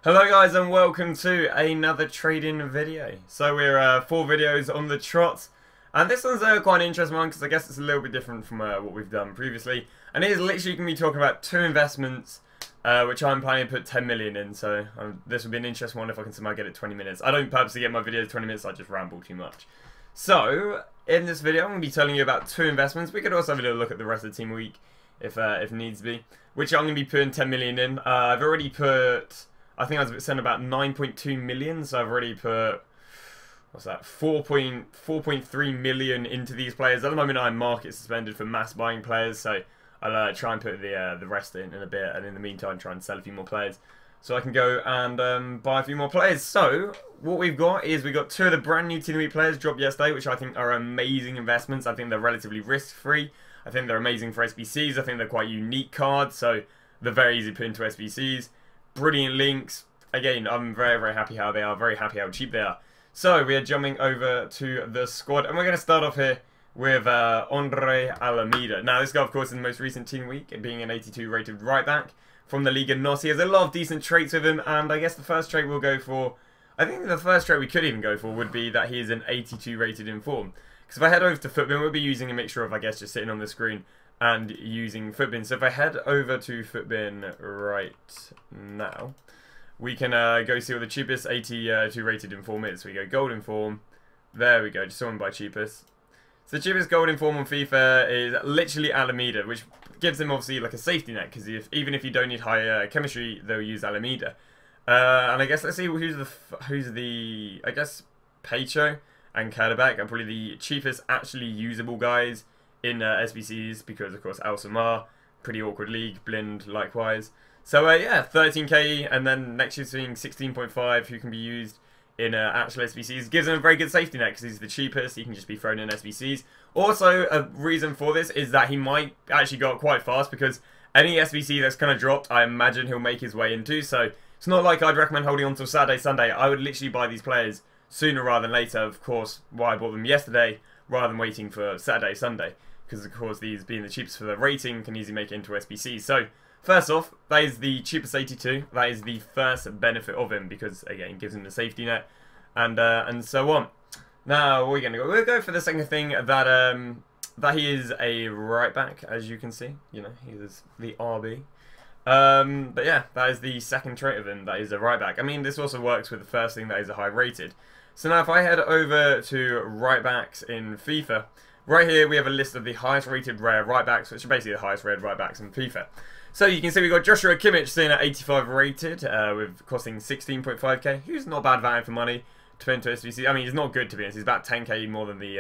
Hello guys and welcome to another trading video. So we're 4 videos on the trot, and this one's quite an interesting one because I guess it's a little bit different from what we've done previously. And it is literally going to be talking about 2 investments which I'm planning to put 10 million in, so this would be an interesting one if I can somehow get it 20 minutes. I don't purposely get my videos 20 minutes, I just ramble too much. So in this video I'm going to be telling you about 2 investments. We could also have a little look at the rest of the team week if needs be, which I'm going to be putting 10 million in. I've already put... I think I was saying about 9.2 million, so I've already put, what's that, 4.3 million into these players. At the moment I'm market suspended for mass buying players, so I'll try and put the rest in a bit, and in the meantime try and sell a few more players so I can go and buy a few more players. So what we've got is we've got 2 of the brand new Team Week players dropped yesterday, which I think are amazing investments. I think they're relatively risk-free. I think they're amazing for SBCs. I think they're quite unique cards, so they're very easy to put into SBCs. Brilliant links. Again, I'm very, very happy how they are. Very happy how cheap they are. So, we are jumping over to the squad. And we're going to start off here with Andre Alameda. Now, this guy, of course, in the most recent team week, being an 82 rated right back from the Liga NOS. He has a lot of decent traits with him. And I guess the first trait we'll go for... I think the first trait we could even go for would be that he is an 82 rated in form. Because if I head over to Footbin, we'll be using a mixture of, I guess, just sitting on the screen and using Footbin. So if I head over to Footbin right now, we can go see what the cheapest 82 rated inform is. So we go gold inform. There we go, just sorted by cheapest. So the cheapest gold inform on FIFA is literally Alameda, which gives them obviously like a safety net, because even if you don't need high chemistry, they'll use Alameda. And I guess let's see who's the I guess Pecho and Kadabak are probably the cheapest actually usable guys in SBCs, because of course Al-Samar, pretty awkward league, Blind likewise. So yeah, 13k, and then next year's being 16.5, who can be used in actual SBCs. Gives him a very good safety net because he's the cheapest, he can just be thrown in SBCs. Also, a reason for this is that he might actually go up quite fast, because any SBC that's kind of dropped, I imagine he'll make his way into. So it's not like I'd recommend holding on till Saturday, Sunday. I would literally buy these players sooner rather than later. Of course, why I bought them yesterday rather than waiting for Saturday, Sunday. Because of course these being the cheapest for the rating can easily make it into SBC. So first off, that is the cheapest 82. That is the first benefit of him, because again it gives him the safety net and so on. Now we're gonna go. We'll go for the second thing, that he is a right back, as you can see. You know, he is the RB. But yeah, that is the second trait of him. That is a right back. I mean, this also works with the first thing, that is a high rated. So now if I head over to right backs in FIFA. Right here we have a list of the highest rated rare right backs, which are basically the highest rated right backs in FIFA. So you can see we've got Joshua Kimmich sitting at 85 rated, with costing 16.5k. Who's not bad value for money to put into SBC. I mean, he's not good, to be honest. He's about 10k more than the,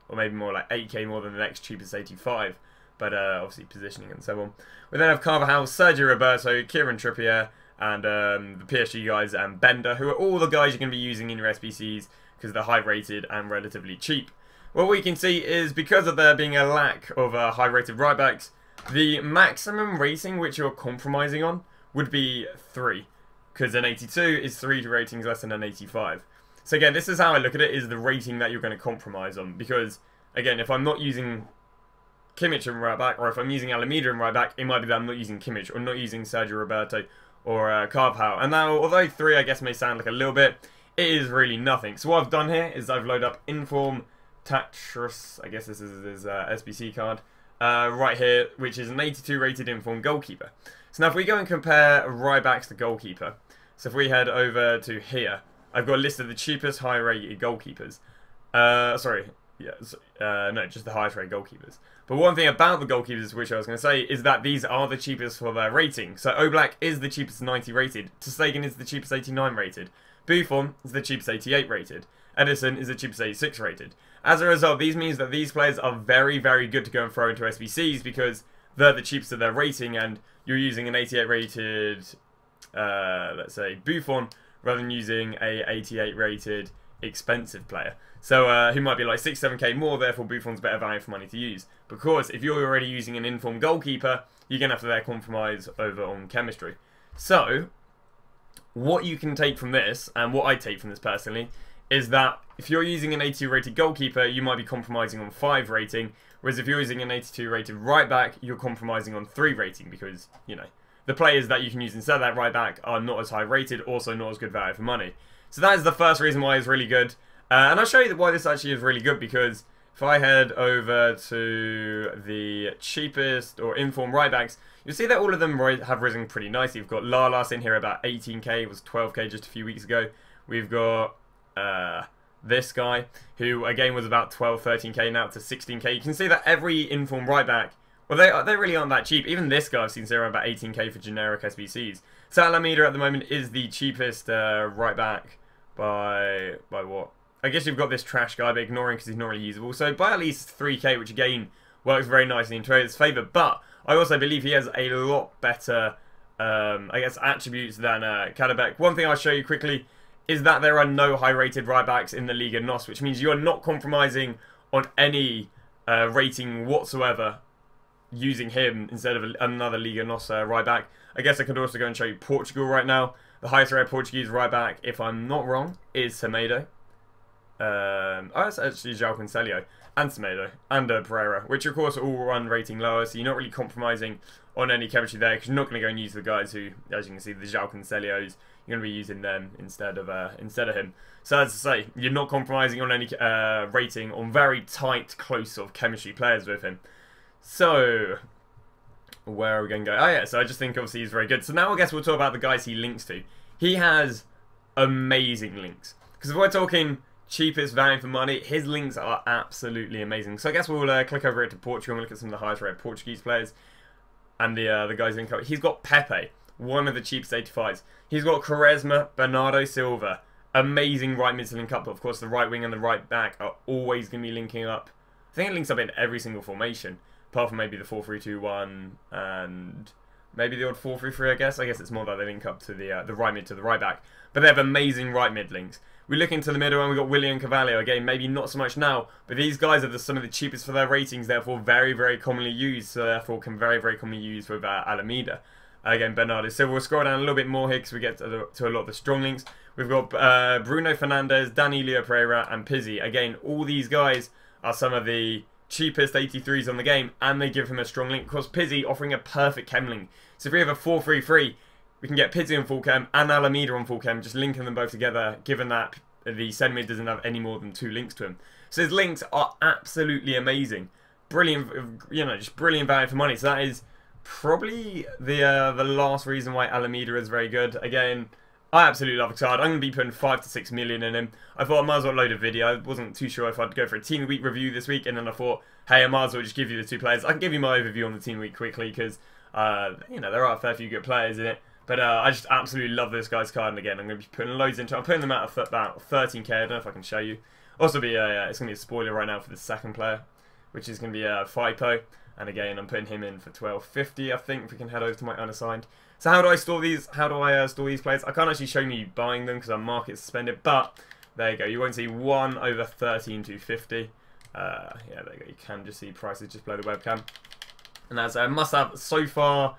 or maybe more like 8k more than the next cheapest 85. But obviously positioning and so on. We then have Carvajal, Sergio Roberto, Kieran Trippier, and the PSG guys and Bender, who are all the guys you're going to be using in your SBCs because they're high rated and relatively cheap. What we can see is, because of there being a lack of high-rated right-backs, the maximum rating which you're compromising on would be 3. Because an 82 is 3 ratings less than an 85. So again, this is how I look at it, is the rating that you're going to compromise on. Because, again, if I'm not using Kimmich in right-back, or if I'm using Alameda in right-back, it might be that I'm not using Kimmich, or not using Sergio Roberto, or Carvajal. And now, although 3 I guess may sound like a little bit, it is really nothing. So what I've done here is I've loaded up Inform Tatras, I guess this is his SBC card, right here, which is an 82 rated inform goalkeeper. So now if we go and compare right backs to goalkeeper, so if we head over to here, I've got a list of the cheapest high rated goalkeepers. Sorry, yeah, no, just the highest rated goalkeepers. But one thing about the goalkeepers, which I was going to say, is that these are the cheapest for their rating. So Oblak is the cheapest 90 rated, Ter Stegen is the cheapest 89 rated, Buffon is the cheapest 88 rated, Edison is the cheapest 86 rated. As a result, these means that these players are very, very good to go and throw into SBCs, because they're the cheapest of their rating, and you're using an 88 rated, let's say, Buffon, rather than using a 88 rated expensive player. So who might be like 6-7k more, therefore Buffon's better value for money to use. Because if you're already using an informed goalkeeper, you're going to have to compromise over on chemistry. So, what you can take from this, and what I take from this personally, is that if you're using an 82 rated goalkeeper, you might be compromising on 5 rating, whereas if you're using an 82 rated right back, you're compromising on 3 rating, because, you know, the players that you can use instead of that right back are not as high rated, also not as good value for money. So that is the first reason why it's really good. And I'll show you why this actually is really good, because if I head over to the cheapest or informed right backs, you'll see that all of them have risen pretty nicely. We've got Lalas in here about 18k, it was 12k just a few weeks ago. We've got this guy, who again was about 12, 13k, now up to 16k. You can see that every informed right back, well, they really aren't that cheap. Even this guy I've seen zero about 18k for generic SBCs. So Alameda at the moment is the cheapest right back by what? I guess you've got this trash guy, but ignoring because he's not really usable. So by at least 3k, which again works very nicely in Trader's favour. But I also believe he has a lot better, I guess, attributes than Kadabek. One thing I'll show you quickly is that there are no high-rated right-backs in the Liga NOS, which means you're not compromising on any rating whatsoever using him instead of another Liga NOS right-back. I guess I could also go and show you Portugal right now. The highest rated Portuguese right-back, if I'm not wrong, is Semedo. Oh, it's actually João Cancelo and Semedo and Pereira, which of course all run rating lower, so you're not really compromising on any chemistry there, because you're not going to go and use the guys who, as you can see, the João Cancelos, you're going to be using them instead of him. So as I say, you're not compromising on any rating on very tight, close sort of chemistry players with him. So where are we going to go? Oh yeah, so I just think obviously he's very good. So now I guess we'll talk about the guys he links to. He has amazing links, because if we're talking cheapest value for money, his links are absolutely amazing. So I guess we'll click over here to Portugal and look at some of the highest rated Portuguese players and the guys link up. He's got Pepe, one of the cheapest 85s. He's got Quaresma, Bernardo Silva, amazing right mid to link up. But of course, the right wing and the right back are always going to be linking up. I think it links up in every single formation, apart from maybe the 4-3-2-1 and maybe the odd 4-3-3. I guess it's more that they link up to the right mid to the right back. But they have amazing right mid links. We look into the middle and we've got William Carvalho. Again, maybe not so much now, but these guys are some of the cheapest for their ratings, therefore very, very commonly used, so therefore can very, very commonly use with Alameda. Again, Bernardo Silva. We'll scroll down a little bit more here because we get to a lot of the strong links. We've got Bruno Fernandes, Danilo Pereira, and Pizzi. Again, all these guys are some of the cheapest 83s on the game, and they give him a strong link. Of course, Pizzi offering a perfect chem link. So if we have a 4-3-3, we can get Pizzi on full chem and Alameda on full chem, just linking them both together, given that the centre mid doesn't have any more than 2 links to him. So his links are absolutely amazing. Brilliant, just brilliant value for money. So that is probably the last reason why Alameda is very good. Again, I absolutely love Xard. I'm going to be putting 5 to 6 million in him. I thought I might as well load a video. I wasn't too sure if I'd go for a Team of the Week review this week, and then I thought, hey, I might as well just give you the 2 players. I can give you my overview on the Team of the Week quickly, because there are a fair few good players in it. But I just absolutely love this guy's card, and again, I'm going to be putting loads into it. I'm putting them out of about 13k. I don't know if I can show you. Also, it's going to be a spoiler right now for the second player, which is going to be Fipo. And again, I'm putting him in for 12.50, I think, if we can head over to my unassigned. So how do I store these? How do I store these players? I can't actually show you buying them because I'm market suspended, but there you go. You won't see 1 over 13.250. Yeah, there you go. You can just see prices just below the webcam. And that's a must-have so far.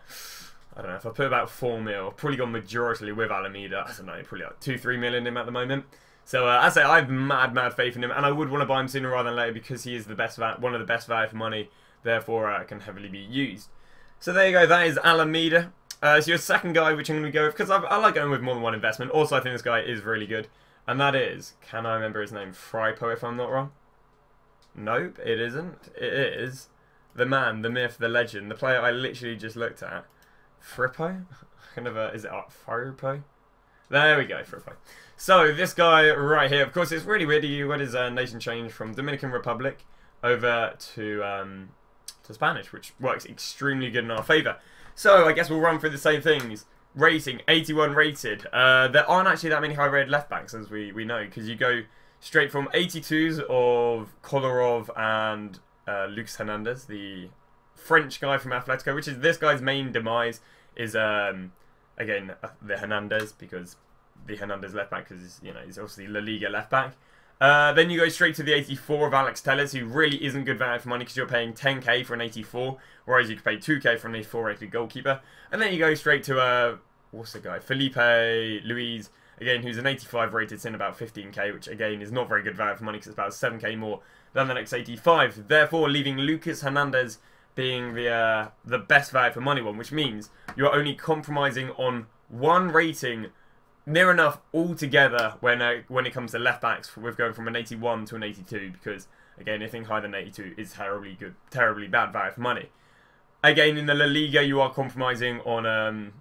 I don't know, if I put about 4 mil, probably gone majority with Alameda. I don't know, probably like 2-3 mil in him at the moment. So I say I have mad faith in him, and I would want to buy him sooner rather than later because he is the best, one of the best value for money. Therefore, can heavily be used. So there you go. That is Alameda. So your second guy, which I'm going to go with, because I like going with more than one investment. Also, I think this guy is really good, and that is, can I remember his name? Fripo, if I'm not wrong. Nope, it isn't. It is the man, the myth, the legend, the player I literally just looked at. Frippo? Is it Fripo? There we go, Frippo. So this guy right here, of course, it's really weird. He got his nation change from Dominican Republic over to Spanish, which works extremely good in our favour. So I guess we'll run through the same things. Rating, 81 rated. There aren't actually that many high rated left backs, as we know, because you go straight from 82s of Kolarov and Lucas Hernandez, the French guy from Atletico, which is this guy's main demise, is again the Hernandez, because the Hernandez left back, because he's obviously La Liga left back. Then you go straight to the 84 of Alex Telles, who really isn't good value for money because you're paying 10k for an 84, whereas you could pay 2k for an 84 rated goalkeeper. And then you go straight to what's the guy? Felipe Luis, again, who's an 85 rated in about 15k, which again is not very good value for money because it's about 7k more than the next 85. Therefore, leaving Lucas Hernandez being the best value for money one, which means you're only compromising on one rating near enough altogether when it comes to left backs with going from an 81 to an 82, because again, anything higher than 82 is terribly bad value for money. Again, in the La Liga, you are compromising on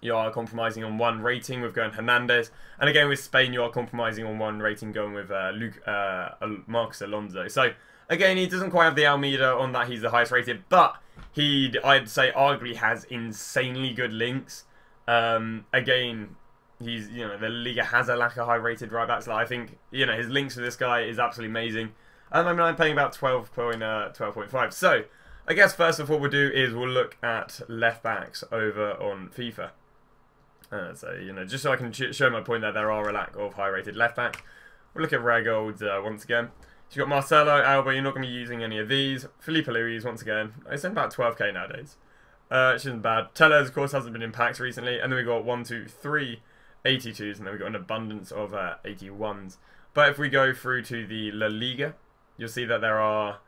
one rating with going Hernandez, and again with Spain, you are compromising on one rating going with Marcos Alonso. So again, he doesn't quite have the Almeida on that he's the highest rated, but I'd say arguably has insanely good links. Again, he's, you know, the Liga has a lack of high rated right backs. Like, I think, you know, his links with this guy is absolutely amazing. I mean, I'm paying about 12.5. So I guess first of all we'll do is we'll look at left backs over on FIFA. So, you know, just so I can show my point that there are a lack of high rated left backs. We'll look at rare golds once again. So you've got Marcelo, Alba, you're not going to be using any of these. Felipe Luis, once again, it's in about 12k nowadays. Which isn't bad. Tellez, of course, hasn't been in packs recently. And then we've got 1, 2, 3 82s, and then we've got an abundance of 81s. But if we go through to the La Liga, you'll see that there are,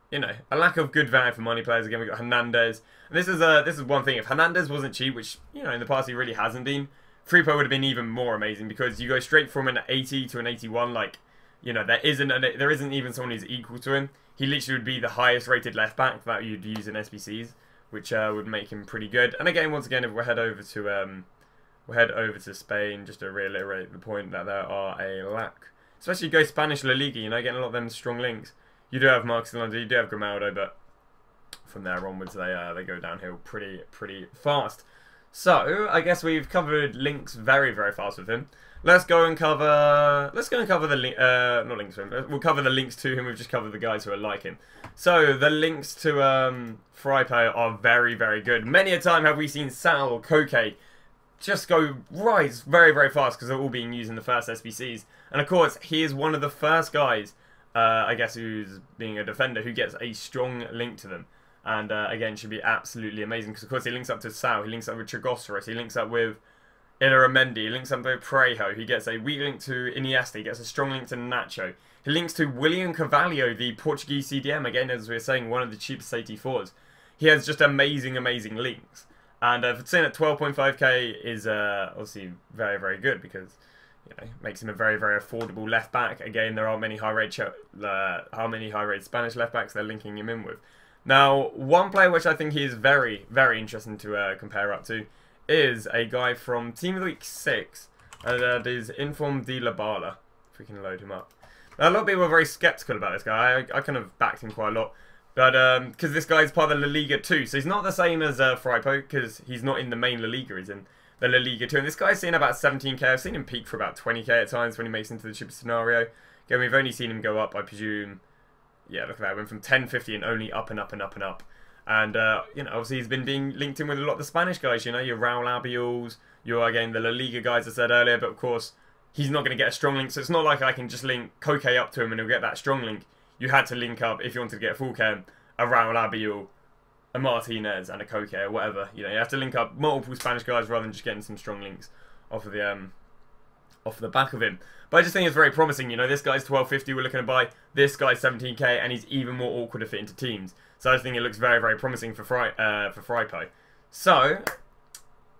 you know, a lack of good value for money players. Again, we've got Hernandez. And this is one thing. If Hernandez wasn't cheap, which, you know, in the past he really hasn't been, Freepo would have been even more amazing, because you go straight from an 80 to an 81, like, you know, there isn't even someone who's equal to him. He literally would be the highest rated left back that you'd use in SBCs, which would make him pretty good. And again, once again, if we'll head over to Spain, just to reiterate the point that there are a lack, especially go Spanish La Liga, you know, getting a lot of them strong links. You do have Marcos Alonso, you do have Grimaldo, but from there onwards they go downhill pretty fast. So I guess we've covered links very fast with him. Let's go and cover the not links to him. We'll cover the links to him. We've just covered the guys who are like him. So the links to Fripo are very good. Many a time have we seen Sal, Koke just go rise very fast, because they're all being used in the first SBCs. And of course, he is one of the first guys, I guess, who's being a defender who gets a strong link to them. And again, should be absolutely amazing, because of course he links up to Sal, he links up with Trigosseros, he links up with Illaramendi, he links up with Parejo, he gets a weak link to Iniesta, he gets a strong link to Nacho. He links to William Carvalho, the Portuguese CDM, again, as we were saying, one of the cheapest 84s. He has just amazing links. And for saying at 12.5k is obviously very good, because, you know, makes him a very affordable left back. Again, there aren't many high rate Spanish left backs they're linking him in with. Now, one player which I think he is very interesting to compare up to is a guy from Team of the Week 6, and that is Inform de la Bala. If we can load him up. Now, a lot of people are very skeptical about this guy. I kind of backed him quite a lot. But, because this guy's part of the La Liga 2, so he's not the same as Fripo, because he's not in the main La Liga, he's in the La Liga 2. And this guy's seen about 17k, I've seen him peak for about 20k at times when he makes into the cheapest scenario. Again, we've only seen him go up, I presume. Yeah, look at that, went from 10.50 and only up and up. And, you know, obviously he's been being linked in with a lot of the Spanish guys, you know, your Raul Abiols, your, again, the La Liga guys I said earlier, but of course, he's not going to get a strong link, so it's not like I can just link Koke up to him and he'll get that strong link. You had to link up, if you wanted to get a full cam, a Raul Abiol, a Martinez, and a Koke, or whatever. You know, you have to link up multiple Spanish guys rather than just getting some strong links off of the back of him. But I just think it's very promising. You know, this guy's 12.50 we're looking to buy. This guy's 17k, and he's even more awkward to fit into teams. So I just think it looks very promising for Fripo. So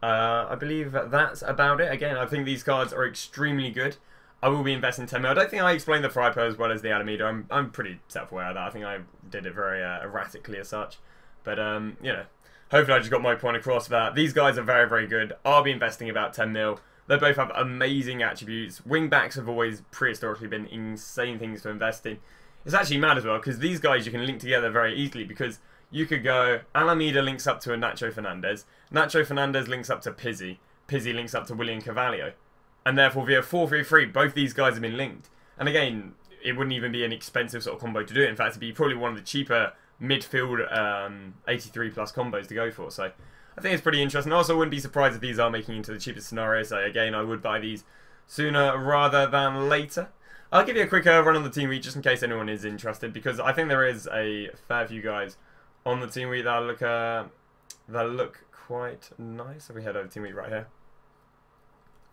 I believe that's about it. Again, I think these cards are extremely good. I will be investing 10 mil. I don't think I explained the Fripo as well as the Alameda. I'm pretty self-aware of that. I think I did it very erratically as such. But, you know, hopefully I just got my point across that these guys are very good. I'll be investing about 10 mil. They both have amazing attributes. Wing backs have always prehistorically been insane things to invest in. It's actually mad as well, because these guys you can link together very easily, because you could go Alameda links up to a Nacho Fernandez. Nacho Fernandez links up to Pizzi. Pizzi links up to William Carvalho. And therefore, via 4-3-3, both these guys have been linked. And again, it wouldn't even be an expensive sort of combo to do it. In fact, it'd be probably one of the cheaper midfield 83 plus combos to go for. So I think it's pretty interesting. I also wouldn't be surprised if these are making into the cheapest scenario. So again, I would buy these sooner rather than later. I'll give you a quick run on the team week just in case anyone is interested, because I think there is a fair few guys on the team week that look quite nice. So we head over to team week right here.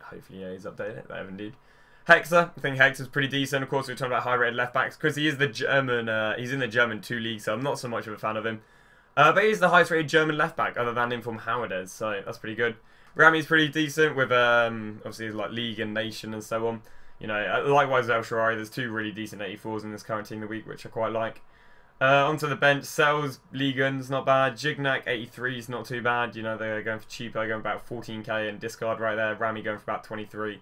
Hopefully, yeah, he's updated it. They have indeed. Hexer, I think Hexer's pretty decent. Of course, we're talking about high-rated left backs because he is the German. He's in the German 2 league, so I'm not so much of a fan of him. But he's the highest rated German left back, other than Inform Howardez, so that's pretty good. Rami's pretty decent with obviously like League and Nation and so on. You know, likewise El Shaarawy, there's two really decent 84s in this current team of the week, which I quite like. Onto the bench, Sells, Ligon's not bad. Gignac, 83's not too bad. You know, they're going for cheaper, going about 14k, and discard right there. Rami going for about 23.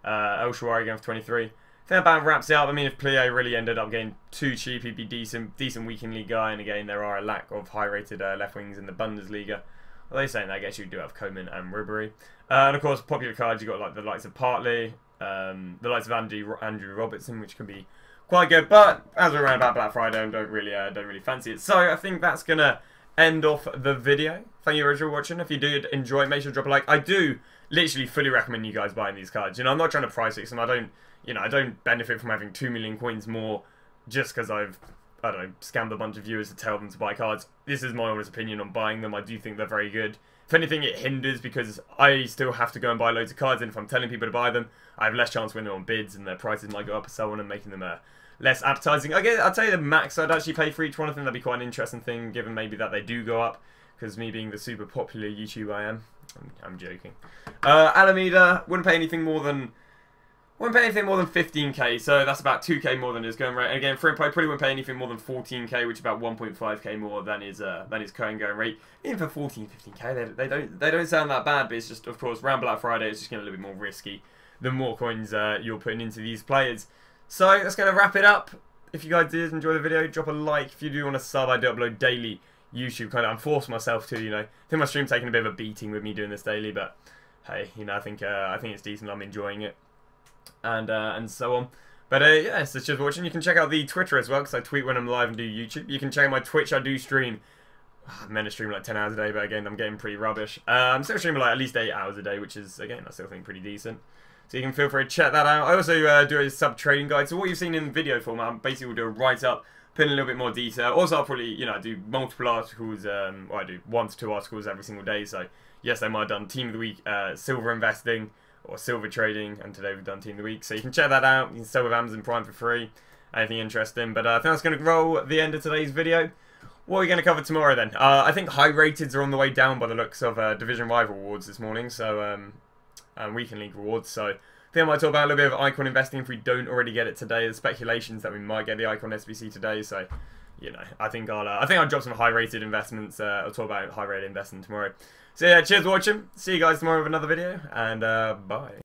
El Shaarawy going for 23. I think that about wraps it up. I mean, if Plie really ended up getting too cheap, he'd be decent week in league guy. And again, there are a lack of high-rated left wings in the Bundesliga. Well, they're saying that I guess you do have Coman and Ribery. And of course, popular cards, you've got like the likes of Partey, the likes of Andrew Robertson, which can be quite good. But as we're around about Black Friday, I don't really fancy it. So I think that's gonna end off the video. Thank you very much for watching. If you did enjoy, make sure to drop a like. I do literally fully recommend you guys buying these cards. You know, I'm not trying to price fix them. I don't benefit from having 2 million coins more just because I don't know, scammed a bunch of viewers to tell them to buy cards. This is my honest opinion on buying them. I do think they're very good. If anything, it hinders because I still have to go and buy loads of cards, and if I'm telling people to buy them, I have less chance of winning on bids, and their prices might go up and so on, and making them less appetizing. I'll tell you the max I'd actually pay for each one. I think that'd be quite an interesting thing, given maybe that they do go up, because me being the super popular YouTuber I am. I'm joking. Alameda, wouldn't pay anything more than 15k, so that's about 2k more than his going rate. And again, Frim probably wouldn't pay anything more than 14k, which is about 1.5k more than his current going rate. Even for 15k, they don't sound that bad, but it's just, of course, around Black Friday, it's just getting a little bit more risky the more coins you're putting into these players. So that's going to wrap it up. If you guys did enjoy the video, drop a like. If you do want to sub, I do upload daily YouTube content. I'm forcing myself to, you know. I think my stream's taking a bit of a beating with me doing this daily, but hey, you know, I think it's decent. I'm enjoying it. And so on. But yeah, so just watching. You can check out the Twitter as well, because I tweet when I'm live and do YouTube. You can check out my Twitch. I do stream. I'm meant to stream like 10 hours a day, but again, I'm getting pretty rubbish. I'm still streaming like at least 8 hours a day, which is, again, I still think pretty decent. So you can feel free to check that out. I also do a sub trading guide. So what you've seen in the video format, I basically will do a write-up, put in a little bit more detail. Also, I'll probably, you know, do multiple articles. Well, I do 1 to 2 articles every single day. So yes, I might have done Team of the Week, silver investing, or silver trading, and today we've done Team of the Week. So you can check that out. You can sell with Amazon Prime for free. Anything interesting. But I think that's going to roll the end of today's video. What are we going to cover tomorrow then? I think high rateds are on the way down by the looks of Division Rival Awards this morning. So and Weekend League rewards. So I think I might talk about a little bit of icon investing if we don't already get it today. There's speculations that we might get the icon SBC today. So you know, I think I'll drop some high rated investments. I'll talk about high rated investing tomorrow. So yeah, cheers for watching. See you guys tomorrow with another video, and bye.